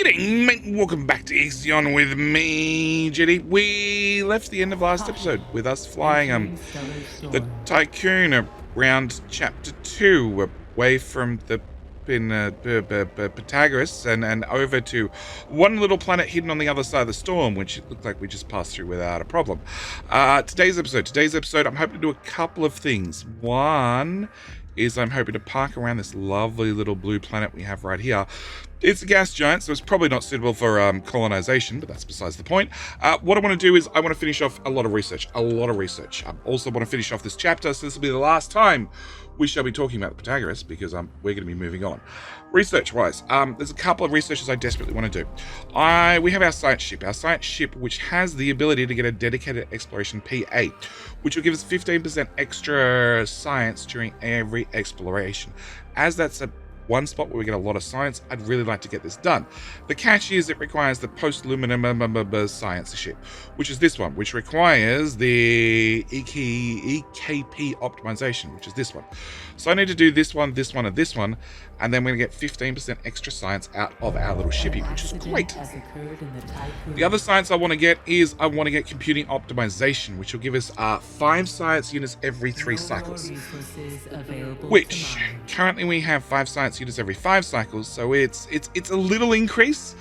G'day, mate. Welcome back to Ixion with me, JD. We left the end of last episode with us flying the Tiqqun around chapter 2, away from the Pythagoras and over to one little planet hidden on the other side of the storm, which it looked like we just passed through without a problem. Today's episode, I'm hoping to do a couple of things. One is I'm hoping to park around this lovely little blue planet we have right here. It's a gas giant, so it's probably not suitable for colonization, but that's besides the point. What I want to do is I want to finish off a lot of research. I also want to finish off this chapter, so this will be the last time we shall be talking about the Pythagoras, because we're going to be moving on. Research-wise, there's a couple of researches I desperately want to do. We have our science ship, which has the ability to get a dedicated exploration PA, which will give us 15% extra science during every exploration. As that's one spot where we get a lot of science, I'd really like to get this done. The catch is it requires the post-luminum science ship, which is this one, which requires the EKP optimization, which is this one. So I need to do this one, and this one, and then we're going to get 15% extra science out of our little shippy, which is great. The other science I want to get is I want to get computing optimization, which will give us 5 science units every 3 cycles, which currently we have 5 science units every 5 cycles, so it's a little increase.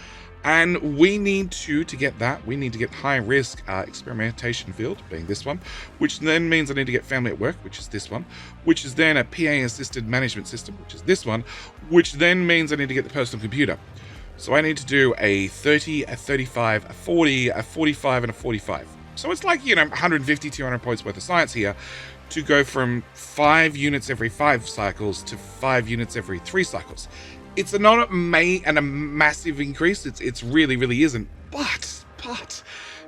And we need to get that, we need to get high risk experimentation field, being this one, which then means I need to get family at work, which is this one, which is then a PA assisted management system, which is this one, which then means I need to get the personal computer. So I need to do a 30, a 35, a 40, a 45, and a 45. So it's like, 150, 200 points worth of science here to go from 5 units every 5 cycles to 5 units every 3 cycles. It's not a massive increase. It's really isn't. But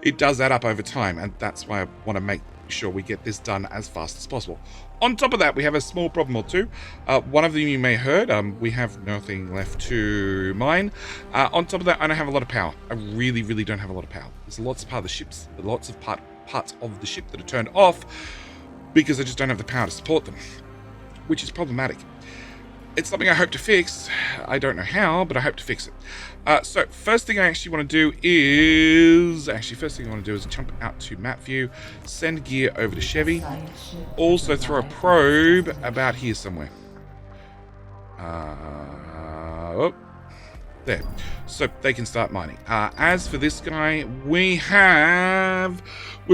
it does add up over time, and that's why I want to make sure we get this done as fast as possible. On top of that, we have a small problem or two. One of them you may have heard. We have nothing left to mine. On top of that, I don't have a lot of power. I really don't have a lot of power. There's lots of parts of the ship that are turned off because I just don't have the power to support them, which is problematic. It's something I hope to fix. I don't know how, but I hope to fix it. So first thing I actually want to do is jump out to map view, send gear over to Chevy, also throw a probe about here somewhere. There, so they can start mining. As for this guy, we've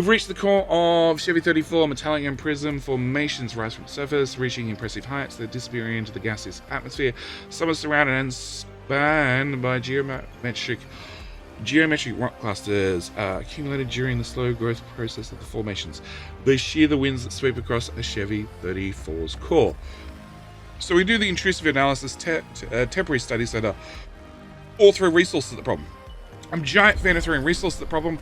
reached the core of Chevy 34. Metallic and prism formations rise from the surface, reaching impressive heights. They disappear into the gaseous atmosphere. Some are surrounded and spanned by geometric rock clusters accumulated during the slow growth process of the formations. They shear the winds that sweep across a Chevy 34's core. So we do the intrusive analysis, temporary studies that are all throw resources at the problem. I'm a giant fan of throwing resources at the problem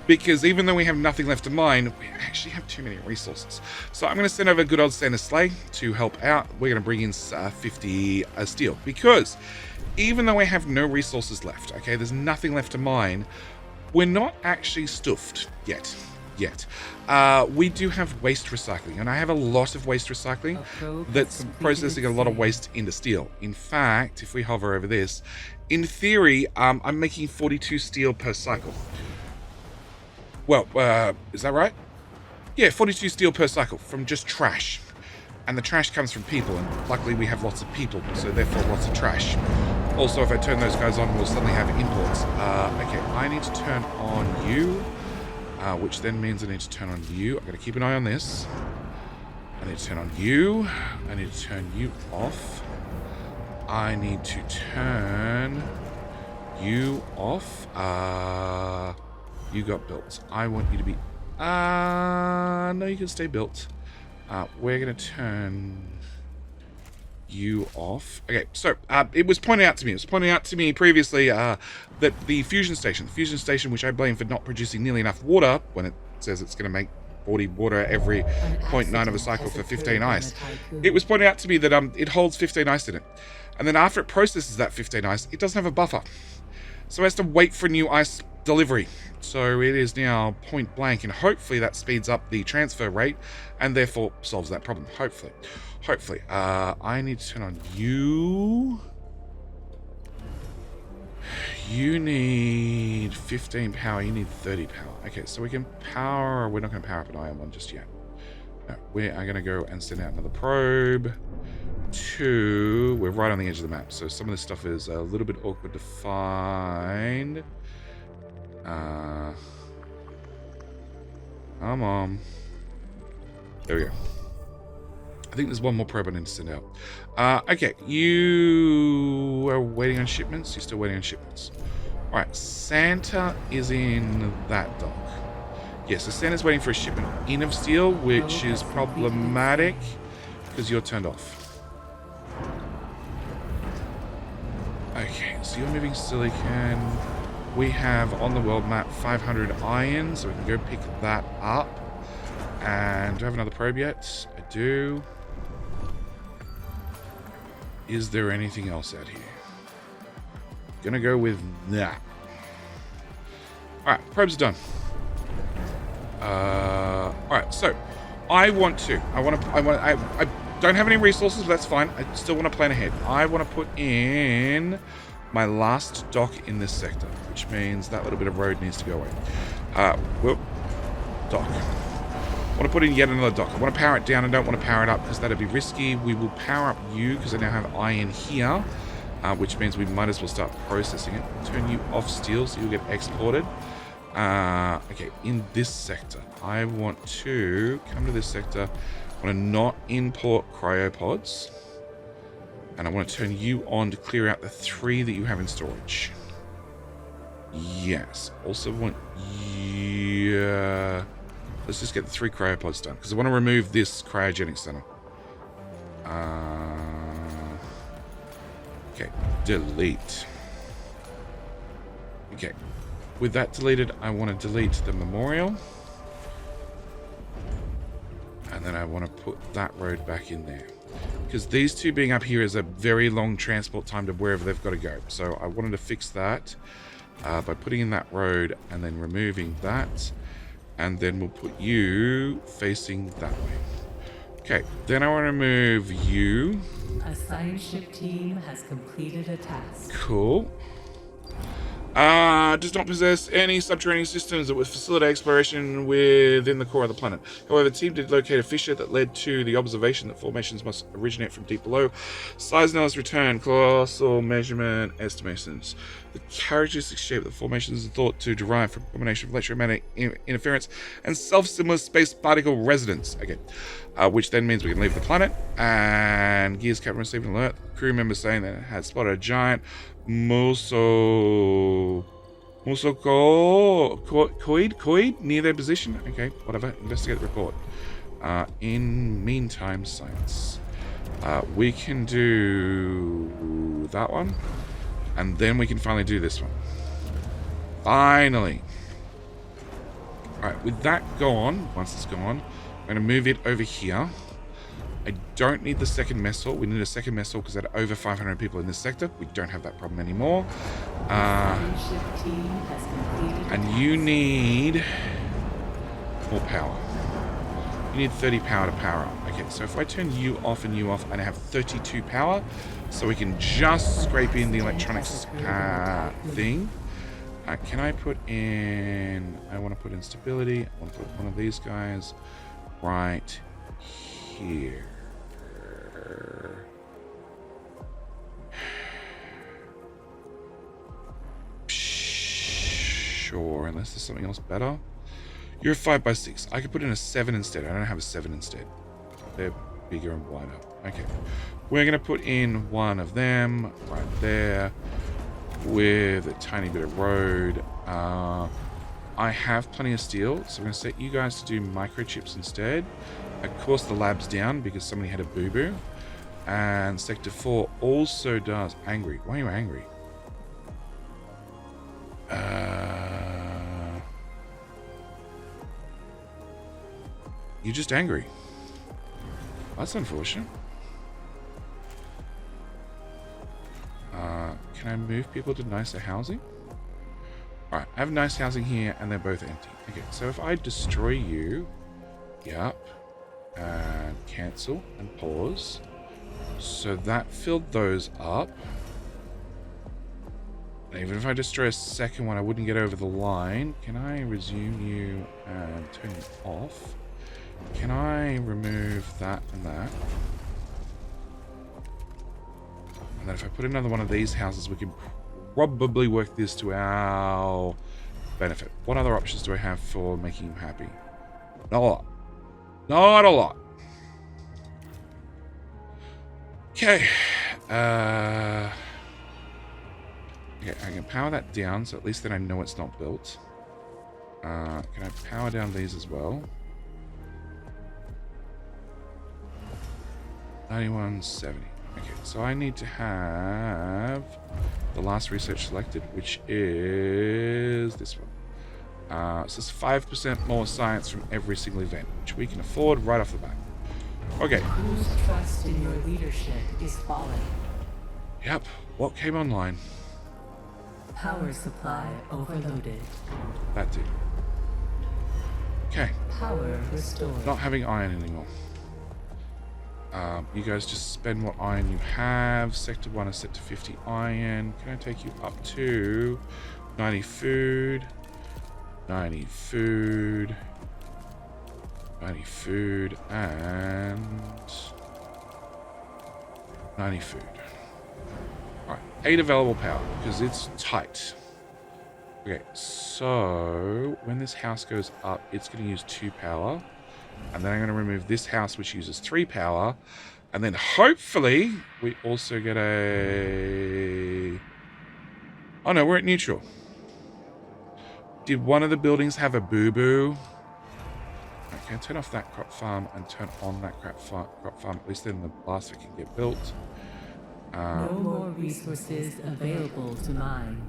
because even though we have nothing left to mine, we actually have too many resources. So I'm going to send over good old Santa Sleigh to help out. We're going to bring in 50 steel because even though we have no resources left, okay, there's nothing left to mine, we're not actually stuffed yet. We do have waste recycling, and I have a lot of waste recycling that's processing a lot of waste into steel. In fact, if we hover over this, in theory, I'm making 42 steel per cycle. Well, is that right? Yeah, 42 steel per cycle from just trash. And the trash comes from people, and luckily we have lots of people, so therefore lots of trash. Also, if I turn those guys on, we'll suddenly have imports. Okay, I need to turn on you. Which then means I need to turn on you. I'm going to keep an eye on this. I need to turn on you. I need to turn you off. I need to turn you off. You got built. I want you to be... no, you can stay built. We're going to turn you off. Okay, so it was pointed out to me previously that the fusion station, which I blame for not producing nearly enough water when it says it's going to make 40 water every 0.9 of a cycle for 15 ice, it was pointed out to me that it holds 15 ice in it, and then after it processes that 15 ice, it doesn't have a buffer, so it has to wait for new ice delivery. So it is now point blank, and hopefully that speeds up the transfer rate and therefore solves that problem. Hopefully. I need to turn on you. You need 15 power. You need 30 power. Okay, so we can power... We're not going to power up an iron one just yet. No, we are going to go and send out another probe. We're right on the edge of the map, so some of this stuff is a little bit awkward to find. Come on. There we go. I think there's one more probe I need to send out. Okay, you are waiting on shipments. You're still waiting on shipments. All right, Santa is in that dock. Yeah, so Santa's waiting for a shipment in of steel, which is problematic because you're turned off. Okay, so you're moving silicon. We have on the world map 500 iron, so we can go pick that up. And do I have another probe yet? I do. Is there anything else out here? Gonna go with that. Alright, probes are done. Alright, so I don't have any resources, but that's fine. I still want to plan ahead. I want to put in my last dock in this sector, which means that little bit of road needs to go away. Dock. I want to put in yet another dock. I want to power it down. I don't want to power it up because that'd be risky. We will power up you because I now have iron here, which means we might as well start processing it. Turn you off steel so you'll get exported. Okay, in this sector, I want to come to this sector. I want to not import cryopods. And I want to turn you on to clear out the 3 that you have in storage. Yes. Also want... Yeah. Let's just get the 3 cryopods done. Because I want to remove this cryogenic center. Okay. Delete. Okay. With that deleted, I want to delete the memorial. And then I want to put that road back in there. Because these 2 being up here is a very long transport time to wherever they've got to go. So I wanted to fix that by putting in that road and then removing that. And then we'll put you facing that way. Okay, then I want to move you. A science ship team has completed a task. Cool. Does not possess any subterranean systems that would facilitate exploration within the core of the planet. However, the team did locate a fissure that led to the observation that formations must originate from deep below. Size analysis returned, colossal measurement estimations. The characteristic shape of the formations is thought to derive from a combination of electromagnetic interference and self-similar space particle resonance. Okay, which then means we can leave the planet. And Gears Captain received an alert. Crew member saying that it had spotted a giant Musocoid near their position. Okay, whatever. Investigate the report. In meantime, science. We can do that one. And then we can finally do this one. Finally. Alright, with that gone, once it's gone, I'm going to move it over here. I don't need the second mess hall. We need a second mess hall because there are over 500 people in this sector. We don't have that problem anymore. And you need more power. You need 30 power to power up. Okay, so if I turn you off and you off, and I have 32 power, so we can just scrape in the electronics thing. Can I put in... I want to put in stability. I want to put one of these guys right here. Sure, unless there's something else better. You're a 5x6. I could put in a 7 instead. I don't have a 7 instead. They're bigger and wider. Okay. We're going to put in one of them right there with a tiny bit of road. I have plenty of steel, so I'm going to set you guys to do microchips instead. Of course, the lab's down because somebody had a boo-boo. And Sector 4 also does... Angry. Why are you angry? You're just angry. That's unfortunate. Can I move people to nicer housing? Alright, I have nice housing here and they're both empty. Okay, so if I destroy you... Yep. And cancel and pause. So that filled those up. Even if I destroy a second one, I wouldn't get over the line. Can I resume you and turn you off? Can I remove that and that? And then if I put another one of these houses, we can probably work this to our benefit. What other options do I have for making him happy? Not a lot. Not a lot. Okay. Okay, I can power that down, so at least then I know it's not built. Can I power down these as well? 9170. Okay, so I need to have the last research selected, which is this one. So it's 5% more science from every single event, which we can afford right off the bat. Okay. Whose trust in your leadership is falling? Yep. What came online? Power supply overloaded. That did. Okay. Power restored. Not having iron anymore. You guys just spend what iron you have. Sector 1 is set to 50 iron. Can I take you up to 90 food? 90 food. 90 food and 90 food. Alright, 8 available power because it's tight. Okay, so when this house goes up, it's going to use 2 power. And then I'm going to remove this house, which uses 3 power. And then hopefully we also get a... Oh no, we're at neutral. Did one of the buildings have a boo-boo? Okay, turn off that crop farm and turn on that crop farm. At least then the last one can get built. No more resources available to mine.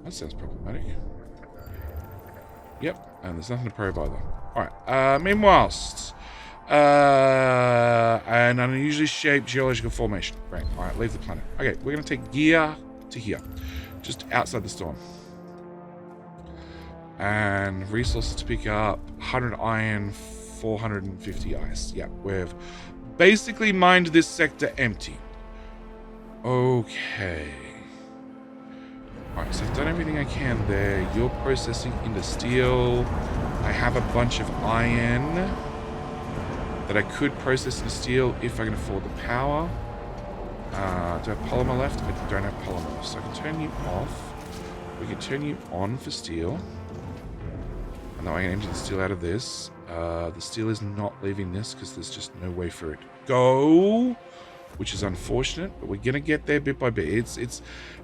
That sounds problematic. Yep, and there's nothing to probe either. Alright, meanwhile, an unusually shaped geological formation. Great, alright, leave the planet. Okay, we're going to take gear to here. Just outside the storm. And resources to pick up 100 iron, 450 ice. Yeah, we've basically mined this sector empty. Okay. Alright, so I've done everything I can there. You're processing into steel. I have a bunch of iron that I could process into steel if I can afford the power. Do I have polymer left? I don't have polymer left, so I can turn you off. We can turn you on for steel. And now I can empty the steel out of this. The steel is not leaving this because there's just no way for it to go, which is unfortunate, but we're gonna get there bit by bit.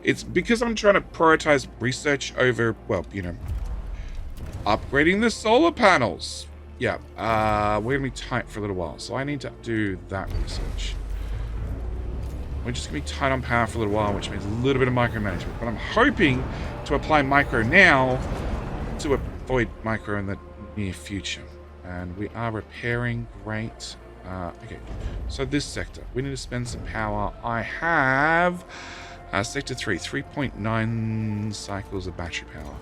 It's because I'm trying to prioritize research over, well, you know, upgrading the solar panels. Yeah, we're gonna be tight for a little while, so I need to do that research. We're just gonna be tight on power for a little while, which means a little bit of micromanagement. But I'm hoping to apply micro now to avoid micro in the near future. And we are repairing. Great. Okay, so this sector, we need to spend some power. I have sector 3, 3.9 cycles of battery power.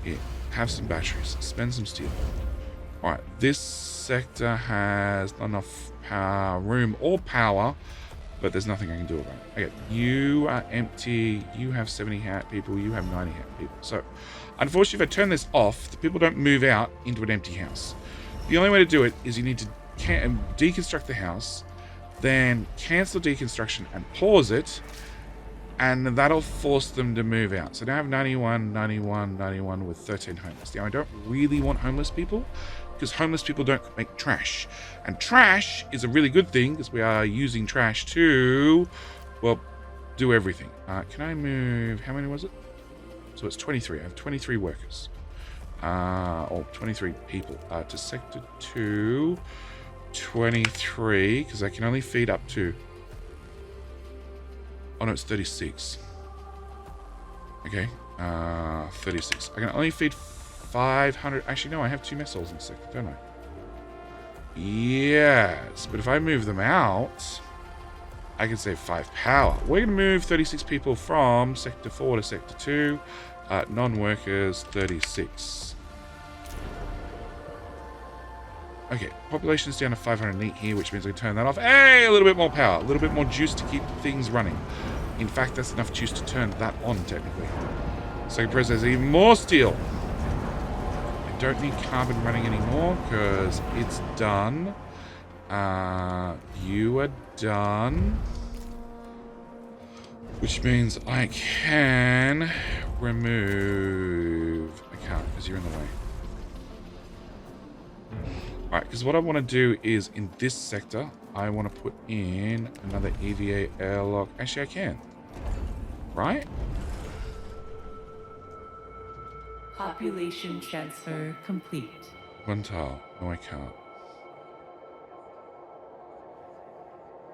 Here, have some batteries, spend some steel. Alright, this sector has not enough power, room or power, but there's nothing I can do about it. Okay, you are empty, you have 70 hat people, you have 90 hat people. So, unfortunately, if I turn this off, the people don't move out into an empty house. The only way to do it is you need to deconstruct the house, then cancel deconstruction and pause it, and that'll force them to move out. So now I have 91, 91, 91 with 13 homeless. Now I don't really want homeless people because homeless people don't make trash. And trash is a really good thing because we are using trash to, well, do everything. Can I move, how many was it? So it's 23. I have 23 workers. Or 23 people. To sector 2, 23, because I can only feed up to... Oh no, it's 36. Okay, 36. I can only feed 500... Actually, no, I have 2 mess holes in the sector, don't I? Yes, but if I move them out, I can save 5 power. We're going to move 36 people from sector 4 to sector 2. Non-workers, 36. Okay, population's down to 508 here, which means I can turn that off. Hey, a little bit more power, a little bit more juice to keep things running. In fact, that's enough juice to turn that on, technically. Second process, even more steel. I don't need carbon running anymore because it's done. You are done. Which means I can remove... I can't because you're in the way. Alright, because what I want to do is in this sector, I want to put in another EVA airlock. Actually, I can. Right? Population transfer complete. One tile. No, I can't.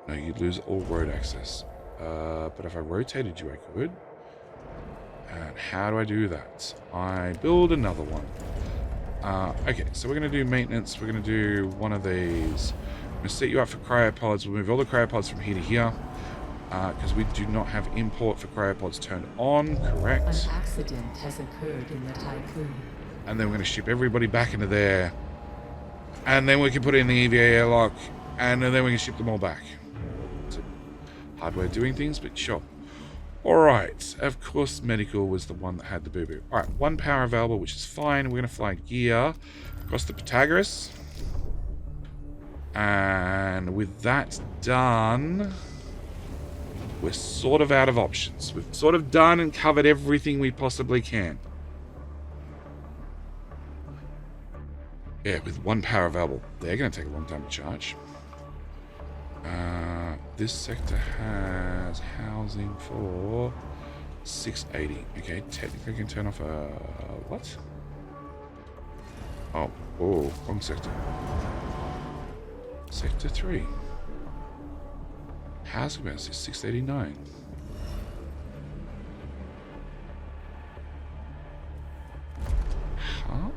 No, you'd lose all road access. But if I rotated you, I could. And how do I do that? I build another one. Okay, so we're going to do maintenance. We're going to do one of these. I'm going to set you up for cryopods. We'll move all the cryopods from here to here. Because we do not have import for cryopods turned on, correct? An accident has occurred in the Tiqqun. And then we're going to ship everybody back into there. And then we can put in the EVA airlock. And then we can ship them all back. It's a hard way of doing things, but sure. Alright, of course medical was the one that had the boo-boo. Alright, 1 power available, which is fine. We're going to fly gear across the Pythagoras. And with that done... we're sort of out of options. We've sort of done and covered everything we possibly can. Yeah, with 1 power available. They're going to take a long time to charge. This sector has housing for 680. Okay, technically I can turn off a... what? Oh, wrong sector. Sector 3. Housing capacity is 689. Huh?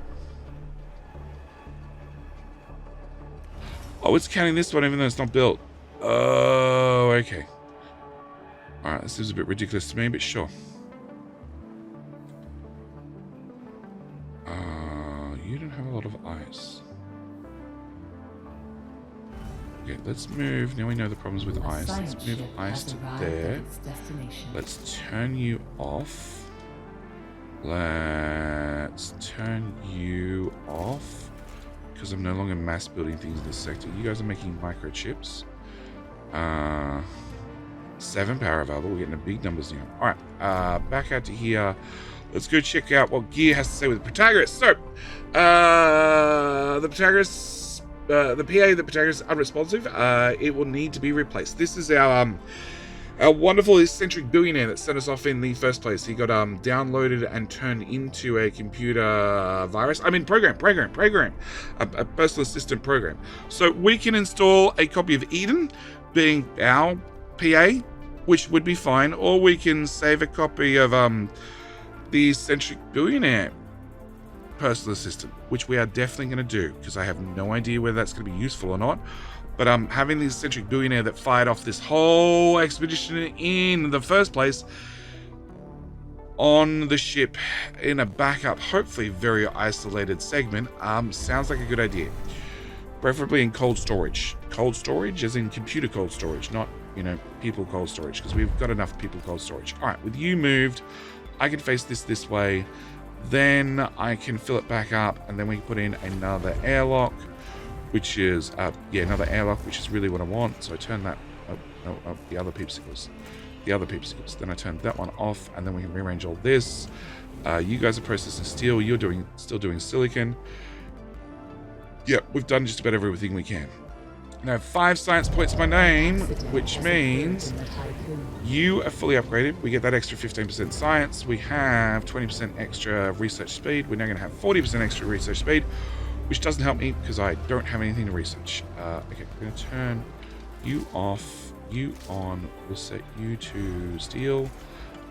Oh, it's counting this one even though it's not built. Oh, okay. Alright, this is a bit ridiculous to me, but sure. You don't have a lot of ice. Okay, let's move. Now we know the problems with ice. Let's move ice to there. Let's turn you off. Let's turn you off. Because I'm no longer mass building things in this sector. You guys are making microchips. 7 power available. We're getting the big numbers now. Alright, back out to here. Let's go check out what gear has to say with the Pythagoras. So, the Pythagoras, the PA, the Pythagoras is unresponsive. It will need to be replaced. This is our wonderful eccentric billionaire that sent us off in the first place. He got downloaded and turned into a computer virus. I mean, program. A personal assistant program. So we can install a copy of Eden, being our PA, which would be fine, or we can save a copy of the eccentric billionaire personal assistant, which we are definitely going to do, because I have no idea whether that's going to be useful or not. But having the eccentric billionaire that fired off this whole expedition in the first place on the ship in a backup, hopefully very isolated segment, sounds like a good idea. Preferably in cold storage. Cold storage as in computer cold storage, not, people cold storage, because we've got enough people cold storage. All right, with you moved, I can face this way. Then I can fill it back up, and then we can put in another airlock, which is, another airlock, which is really what I want. So I turn that, the other peepsicles. Then I turn that one off, and then we can rearrange all this. You guys are processing steel. You're still doing silicon. Yeah, we've done just about everything we can. Now, 5 science points to my name, which means you are fully upgraded. We get that extra 15% science. We have 20% extra research speed. We're now going to have 40% extra research speed, which doesn't help me because I don't have anything to research. Okay, we're going to turn you off, you on. We'll set you to steel,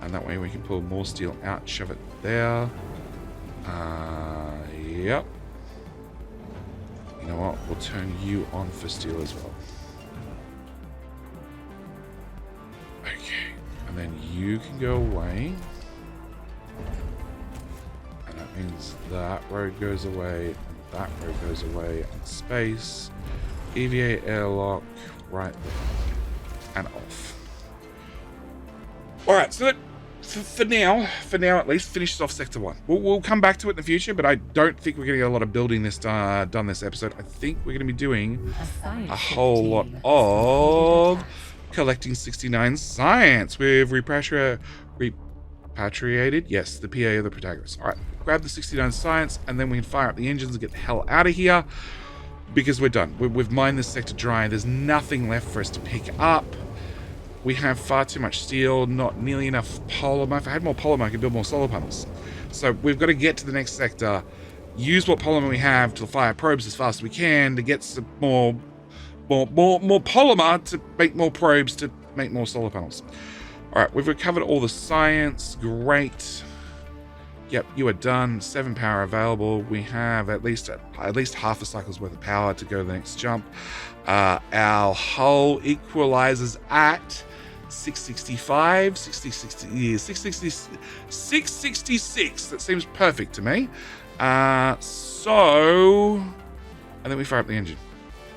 and that way we can pull more steel out, shove it there. Yep. You know what? We'll turn you on for steel as well. Okay, and then you can go away. And that means that road goes away, and that road goes away, and space. EVA airlock right there. And off. All right, so for now at least, finishes off Sector 1. We'll come back to it in the future, but I don't think we're going to get a lot of building this done this episode. I think we're going to be doing a whole lot of collecting 69 science. We've repatriated, yes, the PA of the protagonist. All right, grab the 69 science, and then we can fire up the engines and get the hell out of here, because we're done. We've mined this sector dry. There's nothing left for us to pick up. We have far too much steel, not nearly enough polymer. If I had more polymer, I could build more solar panels. So we've got to get to the next sector, use what polymer we have to fire probes as fast as we can to get some more polymer to make more probes to make more solar panels. All right, we've recovered all the science. Great. Yep, you are done. 7 power available. We have at least half a cycle's worth of power to go to the next jump. Our hull equalizes at 665, 666. That seems perfect to me. And then we fire up the engine.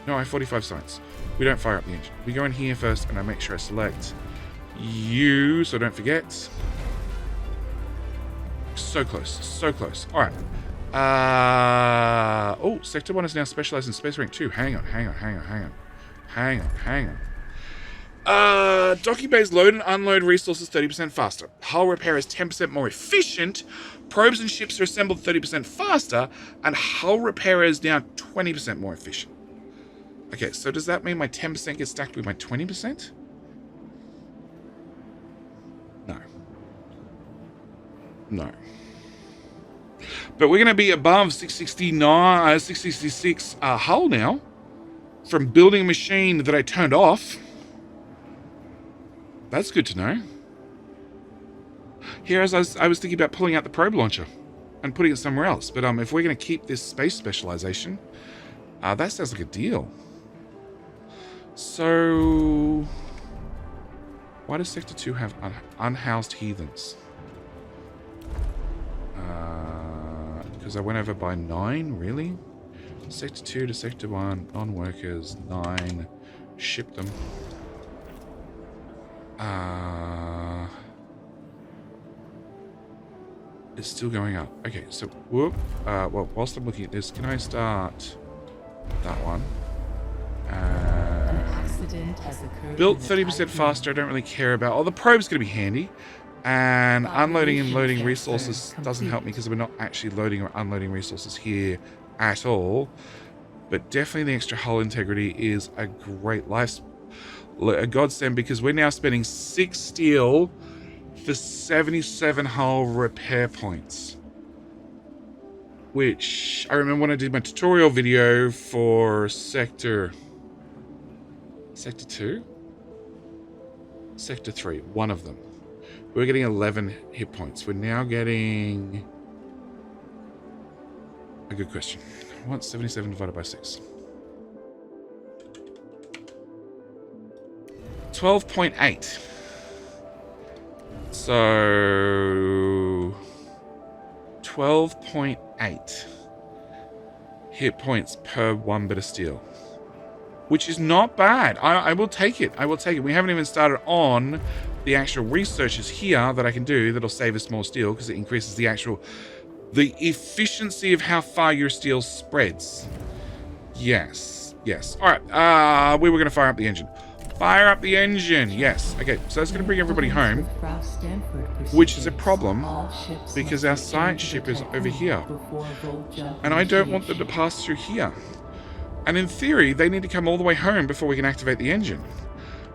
No, I have 45 science. We don't fire up the engine. We go in here first, and I make sure I select you, so don't forget. So close, so close. All right. Oh, Sector 1 is now specialized in Space Rank 2. Hang on. Docking bays load and unload resources 30% faster. Hull repair is 10% more efficient. Probes and ships are assembled 30% faster. And hull repair is now 20% more efficient. Okay, so does that mean my 10% gets stacked with my 20%? No. But we're going to be above 666 hull now from building a machine that I turned off. That's good to know. Here, as I was thinking about pulling out the probe launcher and putting it somewhere else. But if we're going to keep this space specialization, that sounds like a deal. So, why does Sector 2 have unhoused heathens? Because I went over by 9, really? Sector 2 to Sector 1, non-workers, 9, ship them. It's still going up. Okay, so, whoop. Well, whilst I'm looking at this, can I start that one? Built 30% faster, I don't really care about. Oh, the probe's going to be handy. And unloading and loading resources doesn't help me because we're not actually loading or unloading resources here at all. But definitely the extra hull integrity is a great a godsend, because we're now spending 6 steel for 77 hull repair points. Which, I remember when I did my tutorial video for Sector 2? Sector 3, one of them. We were getting 11 hit points. We're now getting... A good question. What's 77 divided by 6? 12.8. So... 12.8 hit points per 1 bit of steel. Which is not bad. I will take it. I will take it. We haven't even started on the actual researches here that I can do that'll save us more steel, because it increases the efficiency of how far your steel spreads. Yes. All right. We were going to fire up the engine. Fire up the engine. Yes. Okay. So that's going to bring everybody home, which is a problem because our science ship is over here, and I don't want them to pass through here. And in theory, they need to come all the way home before we can activate the engine.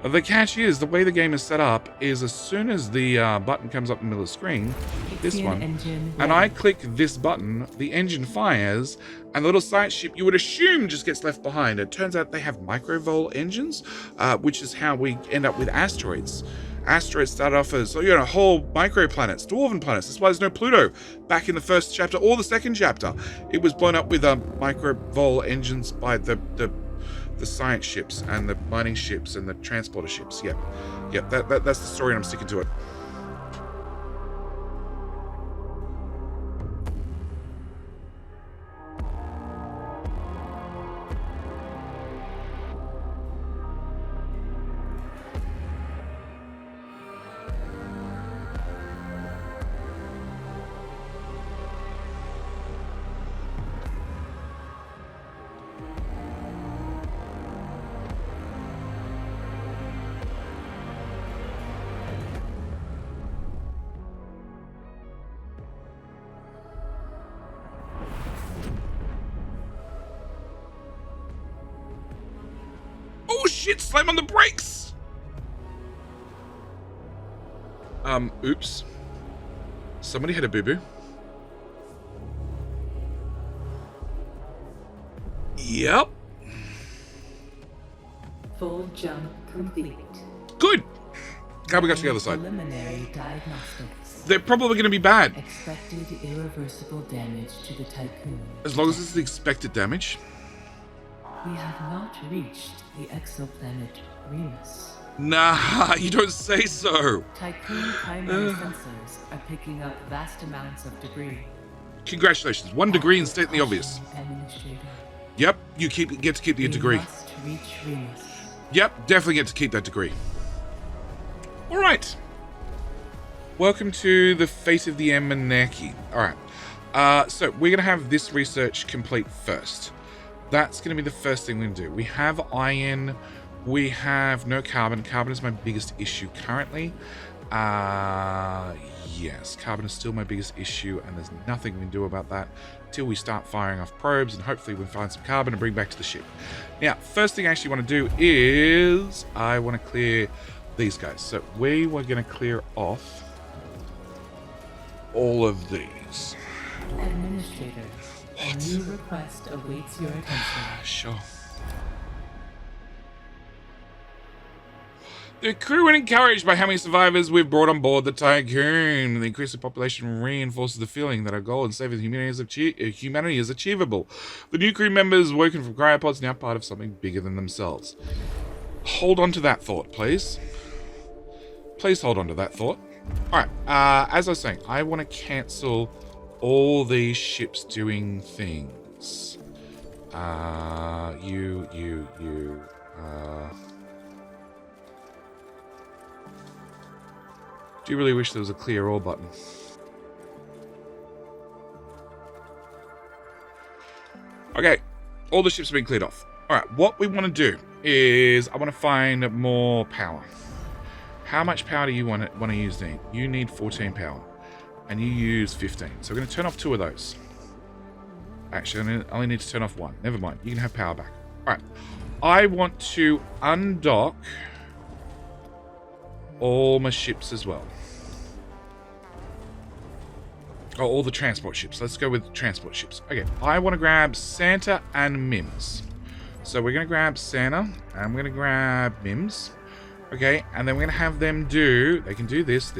The catch is, the way the game is set up is as soon as the button comes up in the middle of the screen, this one, and I click this button, the engine fires, and the little science ship you would assume just gets left behind. It turns out they have microvol engines, which is how we end up with asteroids. Asteroids started off as, whole microplanets, dwarven planets. That's why there's no Pluto back in the first chapter or the second chapter. It was blown up with microvol engines by the science ships and the mining ships and the transporter ships. Yep, that's the story, and I'm sticking to it. shit! Slam on the brakes! Oops. Somebody had a boo-boo. Yep. Full jump complete. Good. How we got to the other side? Preliminary diagnostics. They're probably going to be bad. Expected irreversible damage to the Tiqqun. As long as it's the expected damage. We have not reached the exoplanet Remus. Nah, you don't say so. Tiqqun primary sensors are picking up vast amounts of debris. Congratulations. 1 degree and stating the obvious. Administrator. Yep, you get to keep the degree. We must reach Remus. Yep, definitely get to keep that degree. All right. Welcome to the fate of the ETEMENANKI. All right. So we're going to have this research complete first. That's going to be the first thing we're going to do. We have iron. We have no carbon. Carbon is my biggest issue currently. Yes, carbon is still my biggest issue, and there's nothing we can do about that until we start firing off probes, and hopefully we'll find some carbon and bring back to the ship. Now, first thing I actually want to do is I want to clear these guys. So we were going to clear off all of these. Administrator, a new request awaits your attention. Sure. The crew were encouraged by how many survivors we've brought on board the Tiqqun. The increase of population reinforces the feeling that our goal in saving humanity is achievable. The new crew members woken from cryopods now part of something bigger than themselves. Hold on to that thought, please. Please hold on to that thought. Alright, as I was saying, I want to cancel all these ships doing things. Do you really wish there was a clear all button? Okay, all the ships have been cleared off. Alright, what we want to do is I want to find more power. How much power do you want to use then? You need 14 power. And you use 15. So we're going to turn off 2 of those. Actually, I only need to turn off 1. Never mind. You can have power back. Alright. I want to undock all my ships as well. Oh, all the transport ships. Let's go with transport ships. Okay, I want to grab Santa and Mims. So we're going to grab Santa, and we're going to grab Mims. Okay, and then we're going to have them do... They can do this,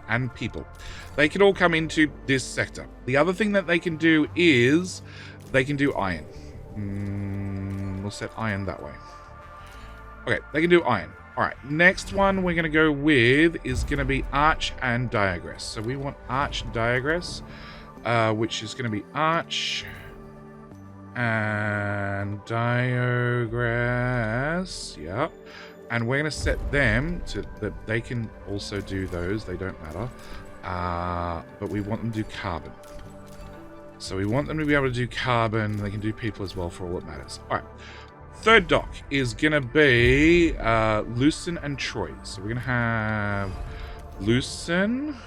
and people. They can all come into this sector. The other thing that they can do is... They can do iron. We'll set iron that way. Okay, they can do iron. Alright, next one we're going to go with is going to be Arch and Digress. So we want Arch and Digress, which is going to be Arch and Digress. Yep. And we're going to set them to that they can also do those. They don't matter. But we want them to do carbon. So we want them to be able to do carbon. They can do people as well for all that matters. Alright. Third dock is going to be Lucen and Troy. So we're going to have Lucen,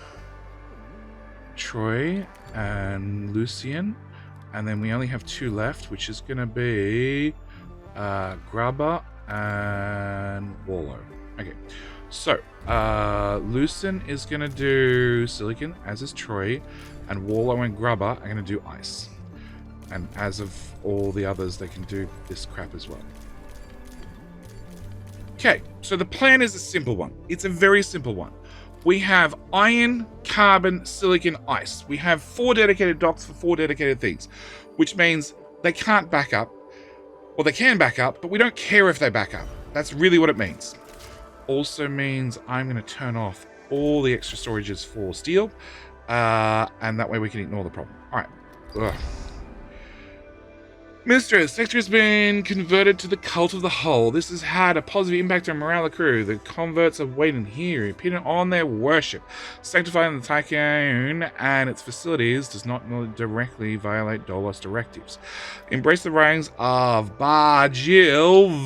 Troy, and Lucian. And then we only have 2 left, which is going to be Grubber and Wallow. Okay, so Lucen is going to do Silicon, as is Troy, and Wallow and Grubber are going to do Ice. And as of all the others, they can do this crap as well. Okay, so the plan is a simple one. It's a very simple one. We have iron, carbon, silicon, ice. We have 4 dedicated docks for 4 dedicated things, which means they can't back up. Well, they can back up, but we don't care if they back up. That's really what it means. Also means I'm going to turn off all the extra storages for steel, and that way we can ignore the problem. All right. Ugh. Mistress, sector has been converted to the cult of the hull. This has had a positive impact on morale of the crew. The converts are waiting here, repeating on their worship. Sanctifying the Tiqqun and its facilities does not directly violate Dolos directives. Embrace the writings of Jivilev.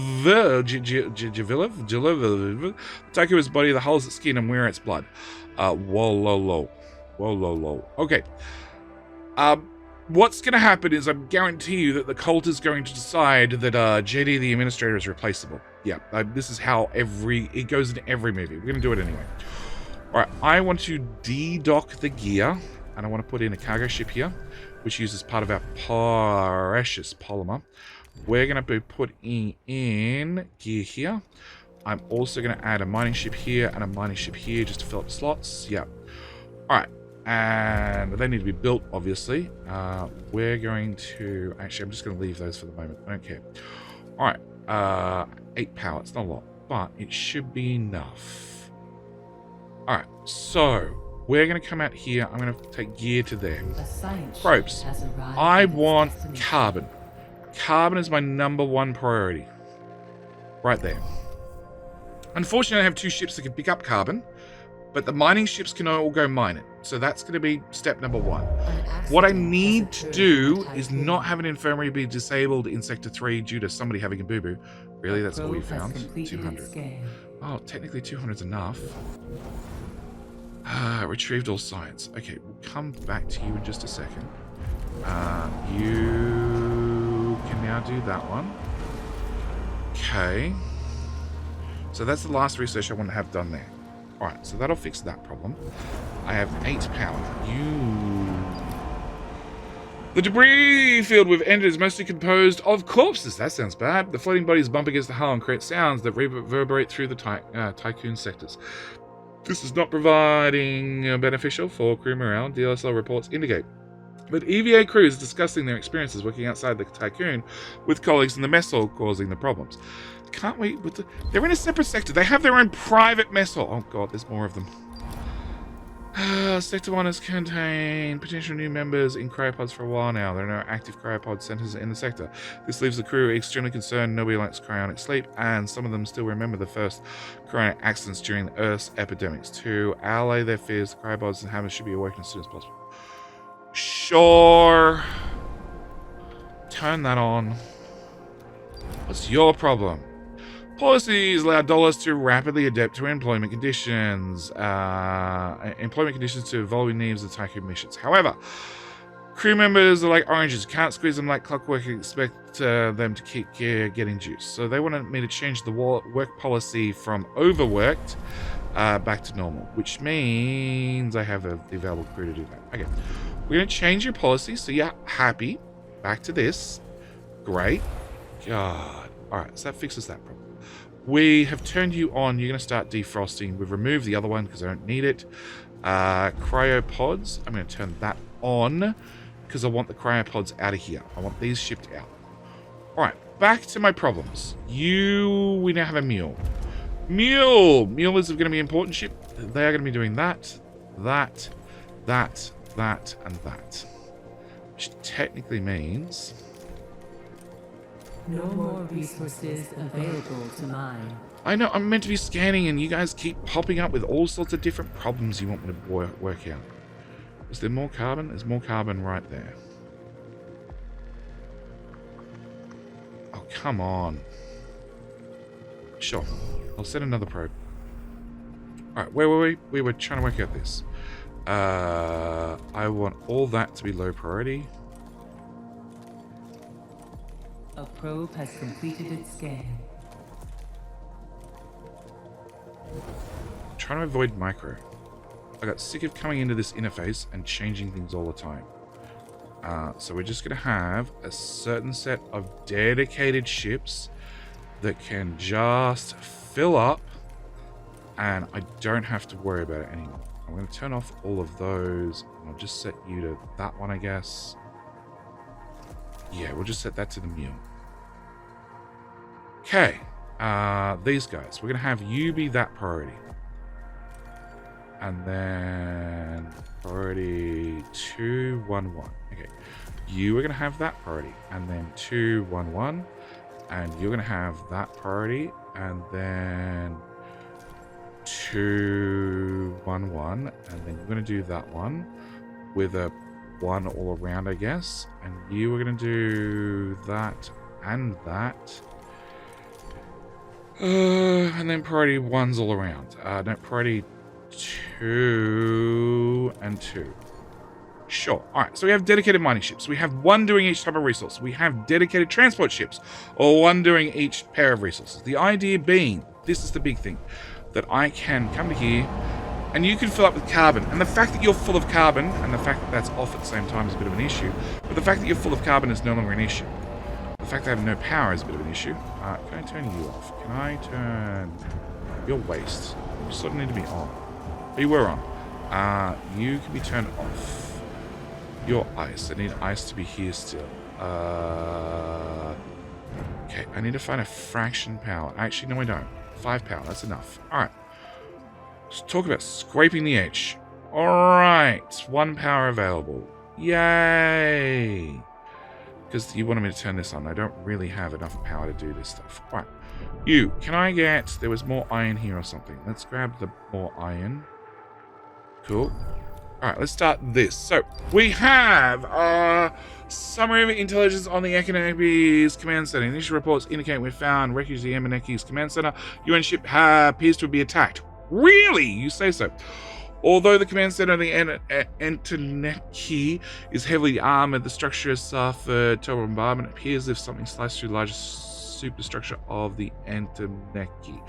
Tiqqun is body, the hull is its skin, and we're its blood. Whoa, low. Okay. what's going to happen is I guarantee you that the cult is going to decide that JD the administrator is replaceable. Yeah, this is how it goes in every movie. We're going to do it anyway. All right, I want to de-dock the gear, and I want to put in a cargo ship here, which uses part of our precious polymer. We're going to be putting in gear here. I'm also going to add a mining ship here and a mining ship here just to fill up slots. Yeah. All right. And they need to be built, obviously. We're going to... Actually, I'm just going to leave those for the moment. I don't care. All right. 8 power. It's not a lot, but it should be enough. All right. So, we're going to come out here. I'm going to take gear to there. Probes. I want carbon. Carbon is my #1 priority. Right there. Unfortunately, I have 2 ships that can pick up carbon, but the mining ships can all go mine it. So that's going to be step #1. What I need to do is not have an infirmary be disabled in Sector 3 due to somebody having a boo-boo. Really, that's all we found? 200. Oh, technically 200 is enough. Retrieved all science. Okay, we'll come back to you in just a second. You can now do that one. Okay. So that's the last research I want to have done there. Alright, so that'll fix that problem. I have 8 power. The debris field we've entered is mostly composed of corpses. That sounds bad. The floating bodies bump against the hull and create sounds that reverberate through the Tiqqun sectors. This is not providing beneficial for crew morale. DLSL reports indicate. But EVA crews are discussing their experiences working outside the Tiqqun with colleagues in the mess hall causing the problems. Can't we... They're in a separate sector. They have their own private mess hall. Oh god, there's more of them. Sector 1 has contained potential new members in cryopods for a while now. There are no active cryopod centers in the sector. This leaves the crew extremely concerned. Nobody likes cryonic sleep, and some of them still remember the first cryonic accidents during the Earth's epidemics. To allay their fears, the cryopods and hammers should be awakened as soon as possible. Sure. Turn that on. What's your problem? Policies allow dollars to rapidly adapt to employment conditions. To evolving needs of Tiqqun missions. However, crew members are like oranges. You can't squeeze them like clockwork and expect them to keep getting juice. So they wanted me to change the work policy from overworked back to normal, which means I have the available crew to do that. Okay, we're going to change your policy. So yeah, happy. Back to this. Great. God. All right, so that fixes that problem. We have turned you on. You're going to start defrosting. We've removed the other one because I don't need it. Cryopods. I'm going to turn that on because I want the cryopods out of here. I want these shipped out. All right, back to my problems. We now have a mule. Mule is going to be an important ship. They are going to be doing that, that, that, and that. Which technically means... No more resources available to mine. I know, I'm meant to be scanning and you guys keep popping up with all sorts of different problems you want me to work out. Is there more carbon? There's more carbon right there. Oh, come on. Sure. I'll send another probe. Alright, where were we? We were trying to work out this. I want all that to be low priority. A probe has completed its scan. I'm trying to avoid micro. I got sick of coming into this interface and changing things all the time. So we're just going to have a certain set of dedicated ships that can just fill up and I don't have to worry about it anymore. I'm going to turn off all of those and I'll just set you to that one, I guess. Yeah, we'll just set that to the mule. Okay, these guys, we're going to have you be that priority. And then priority 211. Okay, you are going to have that priority. And then 211. And you're going to have that priority. And then 211. And then you're going to do that one with a 1 all around, I guess. And you are going to do that and that. And then priority 1's all around. No, priority 2 and 2. Sure. All right. So we have dedicated mining ships. We have one doing each type of resource. We have dedicated transport ships, or one doing each pair of resources. The idea being, this is the big thing, that I can come to here, and you can fill up with carbon. And the fact that you're full of carbon, and the fact that that's off at the same time is a bit of an issue, but the fact that you're full of carbon is no longer an issue. The fact that I have no power is a bit of an issue. Can I turn you off? Can I turn your waste? You sort of need to be on. Oh, you were on. You can be turned off. Your ice. I need ice to be here still. Okay, I need to find a fraction power. Actually, no I don't. 5 power, that's enough. Alright. Let's talk about scraping the edge. Alright, 1 power available. Yay! Because you wanted me to turn this on. I don't really have enough power to do this stuff. Alright. You, can I get... There was more iron here or something. Let's grab the more iron. Cool. Alright, let's start this. So, we have summary of intelligence on the Economics command center. Initial reports indicate we found wreckage of the Emenanki's command center. UN ship appears to be attacked. Really? You say so. Although the command center of the Enteneki is heavily armored, the structure has suffered total bombardment. It appears as if something sliced through the largest superstructure of the Enteneki.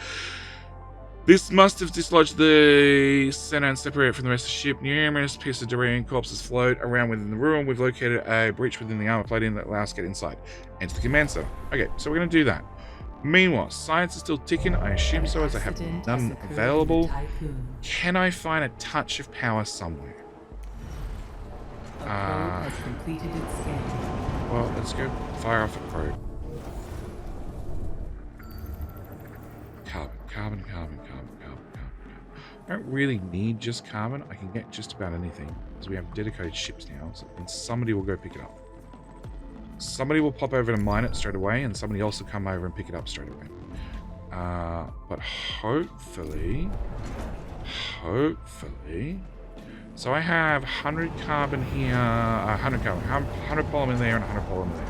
This must have dislodged the center and separated it from the rest of the ship. Numerous pieces of debris and corpses float around within the room. We've located a breach within the armor plating that allows us to get inside. Enter the command center. Okay, so we're going to do that. Meanwhile, science is still ticking. I assume so, as I have none available. Can I find a touch of power somewhere? Well, let's go fire off a probe. Carbon. I don't really need just carbon. I can get just about anything because we have dedicated ships now, so then somebody will go pick it up. Somebody will pop over to mine it straight away, and somebody else will come over and pick it up straight away. But hopefully... So I have 100 carbon here, 100 carbon, 100 polymer there, and 100 polymer there.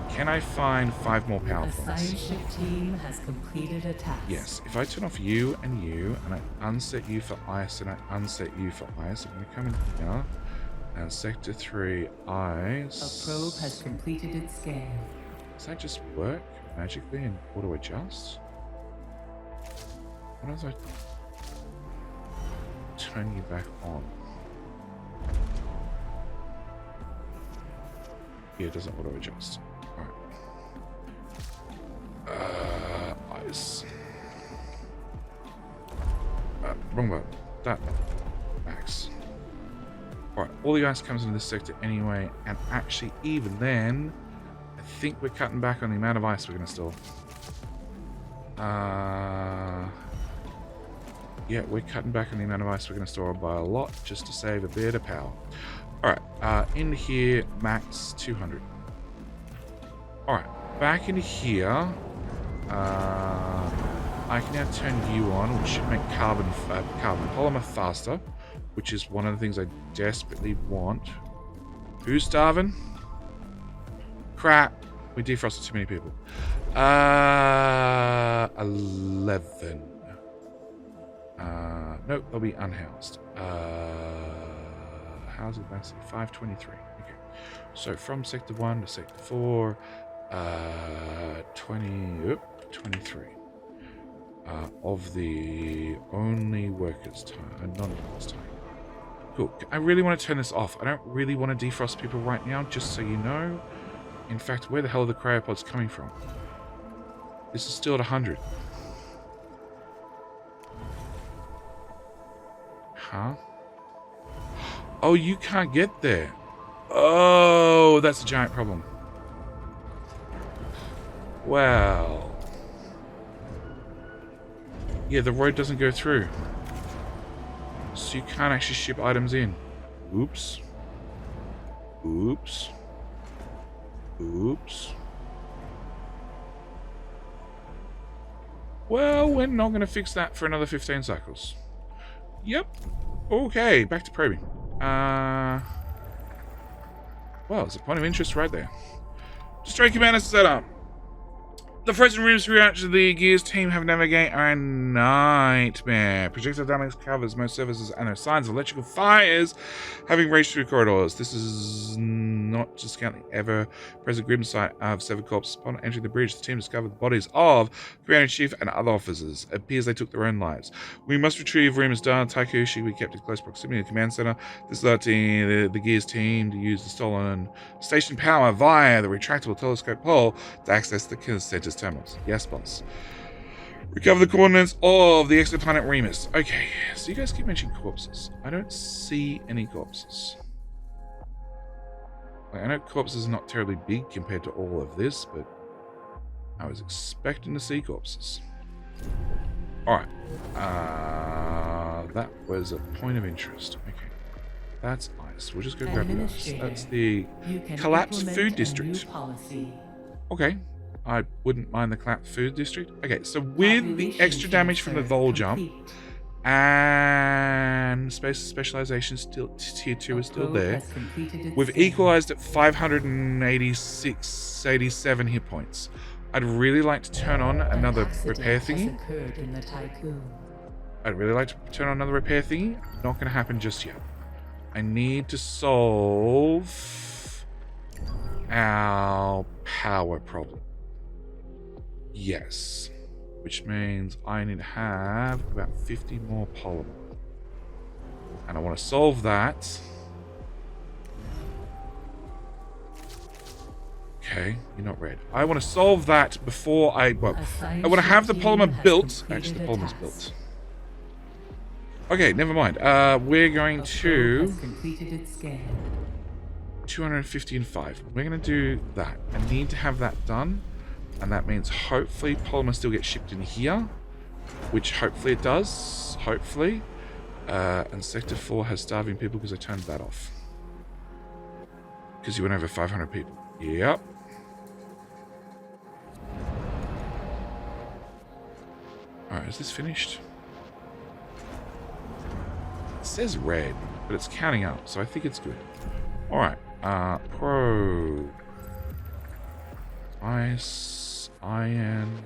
Can I find 5 more power points? A science ship team has completed a task. Yes, if I turn off you, and I unset you for ice, and I unset you for ice, I'm going to come in here, and sector 3 ice. A probe has completed its scan. Does that just work magically and auto-adjust? What if I turn you back on? Yeah, it doesn't auto-adjust. Ice. Wrong button. That max. Alright, all the ice comes into this sector anyway, and actually, even then, I think we're cutting back on the amount of ice we're going to store. Yeah, we're cutting back on the amount of ice we're going to store by a lot, just to save a bit of power. Alright, in here, max 200. Alright, back into here. I can now turn you on, which should make carbon polymer faster, which is one of the things I desperately want. Who's starving? Crap. We defrosted too many people. 11. Nope, they'll be unhoused. Housing capacity 523. Okay. So from sector 1 to sector 4, 23. Of the only workers' time, non-workers' time. Cool. I really want to turn this off. I don't really want to defrost people right now, just so you know. In fact, where the hell are the cryopods coming from? This is still at 100. Huh? Oh, you can't get there. Oh, that's a giant problem. Well... Yeah, the road doesn't go through. So you can't actually ship items in. Oops. Oops. Oops. Well, we're not going to fix that for another 15 cycles. Yep. Okay, back to probing. Well, it's a point of interest right there. Destroy commander setup. The frozen rooms throughout the Gears team have navigated are a nightmare. Projectile damage covers most surfaces and there are signs of electrical fires having raged through corridors. This is not to discount the ever-present grim sight of severed corpses. Upon entering the bridge, the team discovered the bodies of Commander-in-Chief and other officers. It appears they took their own lives. We must retrieve Rima's Dana. Taiko should be kept in close proximity to the command center. This allowed the Gears team to use the stolen station power via the retractable telescope pole to access the center's terminals. Yes, boss. Recover the coordinates of the exoplanet Remus. Okay, so you guys keep mentioning corpses. I don't see any corpses. Like, I know corpses are not terribly big compared to all of this, but I was expecting to see corpses. Alright. That was a point of interest. Okay. That's ice. We'll just go grab the ice. That's the collapsed food district. Okay. I wouldn't mind the collapsed food district. Okay, so with the extra damage from the vol jump and space specialization still tier 2 is still there. We've equalized at 587 hit points. I'd really like to turn on another repair thingy. Not going to happen just yet. I need to solve our power problem. Yes. Which means I need to have about 50 more polymer. And I want to solve that. Okay, you're not red. I want to solve that before I want to have the polymer built. Actually, the polymer's built. Okay, never mind. We're going to 250 and 5. We're going to do that. I need to have that done. And that means hopefully polymer still gets shipped in here. Which hopefully it does. Hopefully. And Sector 4 has starving people because I turned that off. Because you went over 500 people. Yep. Alright, is this finished? It says red, but it's counting up, so I think it's good. Alright, pro... Ice... Iron...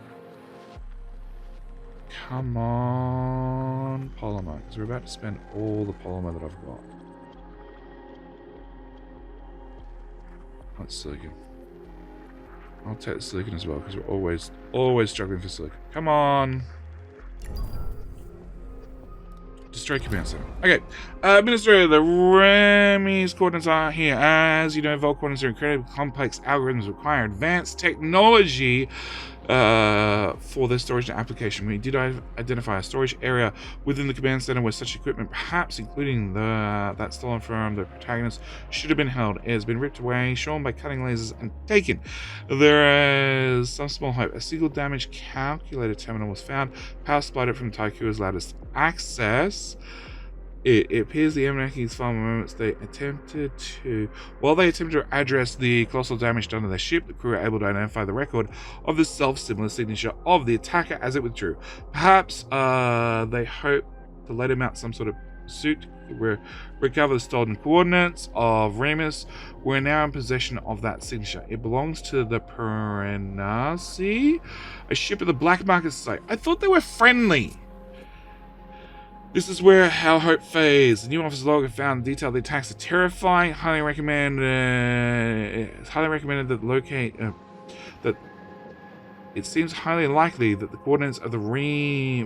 Come on... Polymer, because we're about to spend all the polymer that I've got. That's silicon. I'll take the silicon as well, because we're always struggling for silicon. Come on! Destroy command center. Okay. Administrator, the Remy's coordinates are here. As you know, Vol coordinates are incredibly complex algorithms require advanced technology for their storage and application. We did identify a storage area within the command center where such equipment, perhaps including that stolen from the protagonist, should have been held. It has been ripped away, shown by cutting lasers, and taken. There is some small hope. A single damage calculator terminal was found. Power supplied from Tiqqun has allowed us access. It appears the Impending's final moments while they attempted to address the colossal damage done to their ship, the crew were able to identify the record of the self-similar signature of the attacker as it withdrew. Perhaps they hope to let him out some sort of suit, recover the stolen coordinates of Remus. We're now in possession of that signature. It belongs to the perilous, a ship of the Black Market Society. I thought they were friendly. This is where our hope fades. The new officer's log found detailed the attacks are terrifying. Highly recommended that locate that. It seems highly likely that the coordinates of the Remy's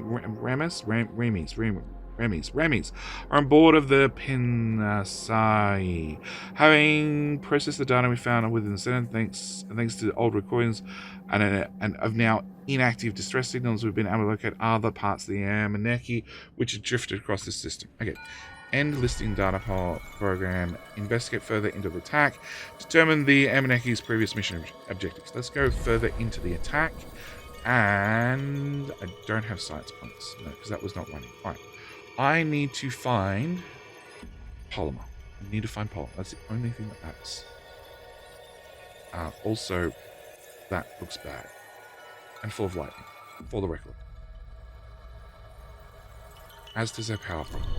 are on board of the Pensai. Having processed the data we found within the center, thanks to old recordings and of now inactive distress signals, we've been able to locate other parts of the ETEMENANKI which have drifted across this system. Okay. End listing data program. Investigate further into the attack. Determine the ETEMENANKI's previous mission objectives. Let's go further into the attack. And I don't have science points. No, because that was not running. Alright. I need to find polymer. I need to find polymer. That's the only thing that matters. Also, that looks bad. And full of lightning. For the record. As does our power problem.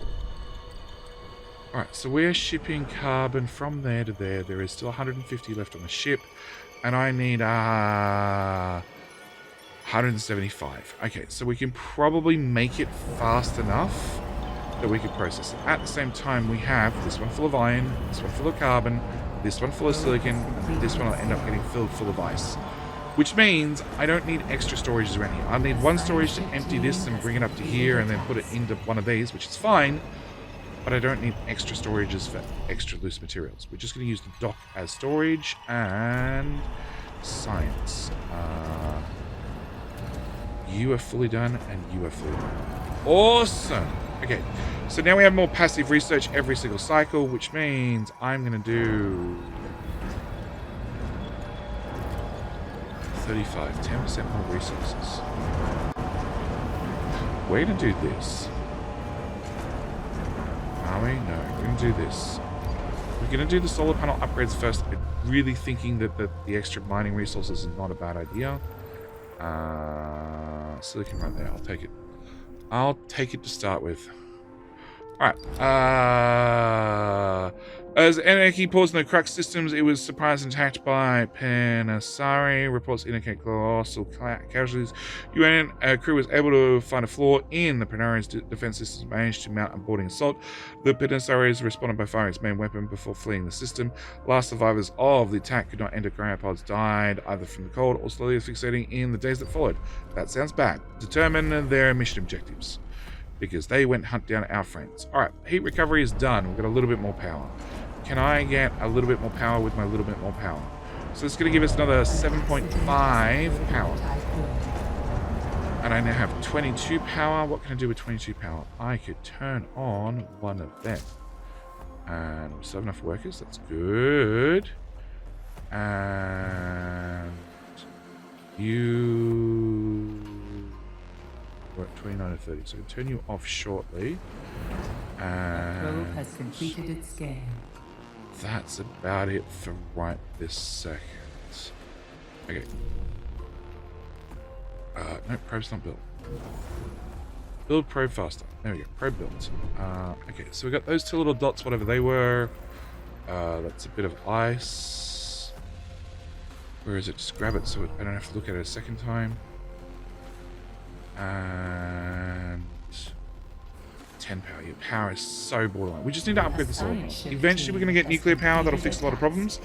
Alright, so we're shipping carbon from there to there. There is still 150 left on the ship. And I need 175. Okay, so we can probably make it fast enough that we could process it. At the same time, we have this one full of iron, this one full of carbon, this one full of silicon, and this one will end up getting filled full of ice. Which means I don't need extra storages around here. I need one storage to empty this and bring it up to here and then put it into one of these, which is fine. But I don't need extra storages for extra loose materials. We're just going to use the dock as storage and science. You are fully done and you are fully done. Awesome. Okay, so now we have more passive research every single cycle, which means I'm going to do 35, 10% more resources. We're going to do this. Are we? No, we're going to do this. We're going to do the solar panel upgrades first. I'm really thinking that the extra mining resources is not a bad idea. Silicon right there. I'll take it. I'll take it to start with. Alright. As Anarchy paused in the Crux systems, it was surprised and attacked by Panasari. Reports indicate colossal casualties. UN crew was able to find a flaw in the Panari's defense systems, managed to mount a boarding assault. The Panasaris responded by firing its main weapon before fleeing the system. Last survivors of the attack could not enter cryopods, died either from the cold or slowly asphyxiating in the days that followed. That sounds bad. Determine their mission objectives, because they went hunt down our friends. Alright, heat recovery is done. We've got a little bit more power. Can I get a little bit more power with my little bit more power? So it's going to give us another 7.5 power. And I now have 22 power. What can I do with 22 power? I could turn on one of them. And we still have enough workers. That's good. And you work 29 to 30. So I can turn you off shortly. And The probe has completed its scan. that's about it for right this second. Okay. No, probe's not built. Build probe faster. There we go. Probe built. Okay, so we got those two little dots, whatever they were. That's a bit of ice. Where is it? Just grab it so I don't have to look at it a second time. And 10 power. Your power is so borderline. We just need to upgrade the solar panel. Eventually, we're going to get nuclear power. That'll fix a lot of problems.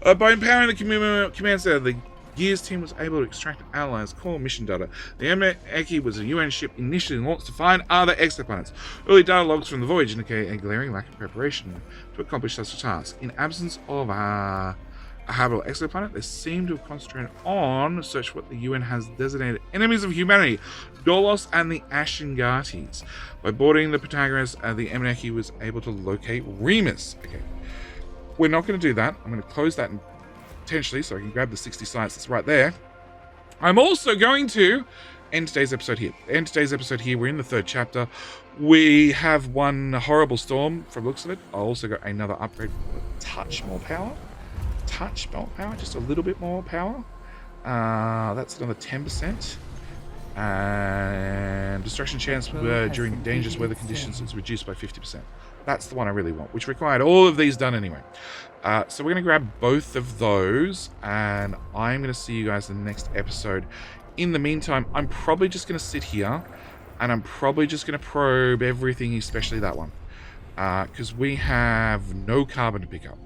By empowering the command center, the Gears team was able to extract allies' core mission data. The Eki was a UN ship initially launched to find other exoplanets. Early data logs from the voyage indicate a glaring lack of preparation to accomplish such a task. In absence of a habitable exoplanet, they seem to have concentrated on search for what the UN has designated enemies of humanity, Dolos and the Ashengatis. By boarding the Pythagoras, the Emeneki was able to locate Remus. Okay, we're not going to do that. I'm going to close that potentially so I can grab the 60 science that's right there. I'm also going to end today's episode here. End today's episode here. We're in the 3rd chapter. We have one horrible storm from the looks of it. I also got another upgrade for a touch more power. Touch more power, just a little bit more power. That's another 10%. And destruction chance during dangerous weather conditions is reduced by 50%. That's the one I really want, which required all of these done anyway. So we're going to grab both of those, and I'm going to see you guys in the next episode. In the meantime, I'm probably just going to sit here, and I'm probably just going to probe everything, especially that one. Because we have no carbon to pick up.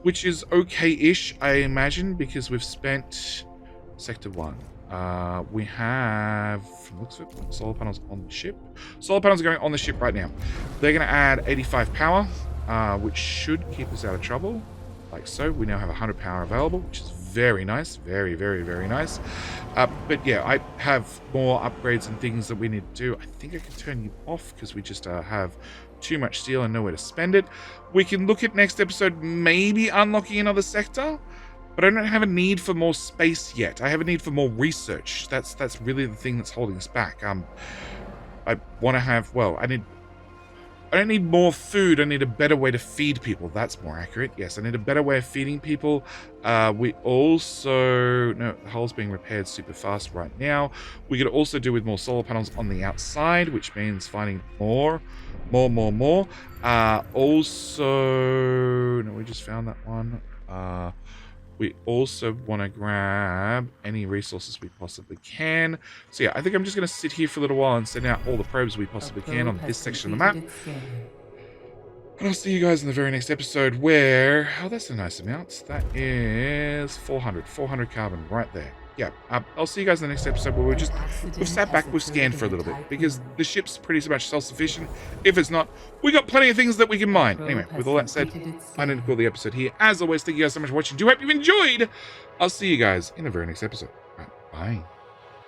Which is okay-ish, I imagine, because we've spent Sector 1. We have, from looks of it, solar panels on the ship. Solar panels are going on the ship right now. They're going to add 85 power, which should keep us out of trouble. Like so. We now have 100 power available, which is very nice. Very, very, very nice. But yeah, I have more upgrades and things that we need to do. I think I can turn you off because we just have too much steel and nowhere to spend it. We can look at next episode maybe unlocking another sector, but I don't have a need for more space yet. I have a need for more research. That's really the thing that's holding us back. I want to have, well, I don't need more food. I need a better way to feed people. That's more accurate. Yes, I need a better way of feeding people. We also... No, the hull's being repaired super fast right now. We could also do with more solar panels on the outside, which means finding more. Also... No, we just found that one. We also want to grab any resources we possibly can. So yeah, I think I'm just going to sit here for a little while and send out all the probes we possibly can on this section of the map. And I'll see you guys in the very next episode where... Oh, that's a nice amount. That is 400 carbon right there. Yeah, I'll see you guys in the next episode where we've sat back, we've scanned for a little bit, because the ship's pretty much self-sufficient. If it's not, we got plenty of things that we can mine. Anyway, with all that said, I'm going to call the episode here. As always, thank you guys so much for watching. Do hope you've enjoyed. I'll see you guys in the very next episode. Right, bye.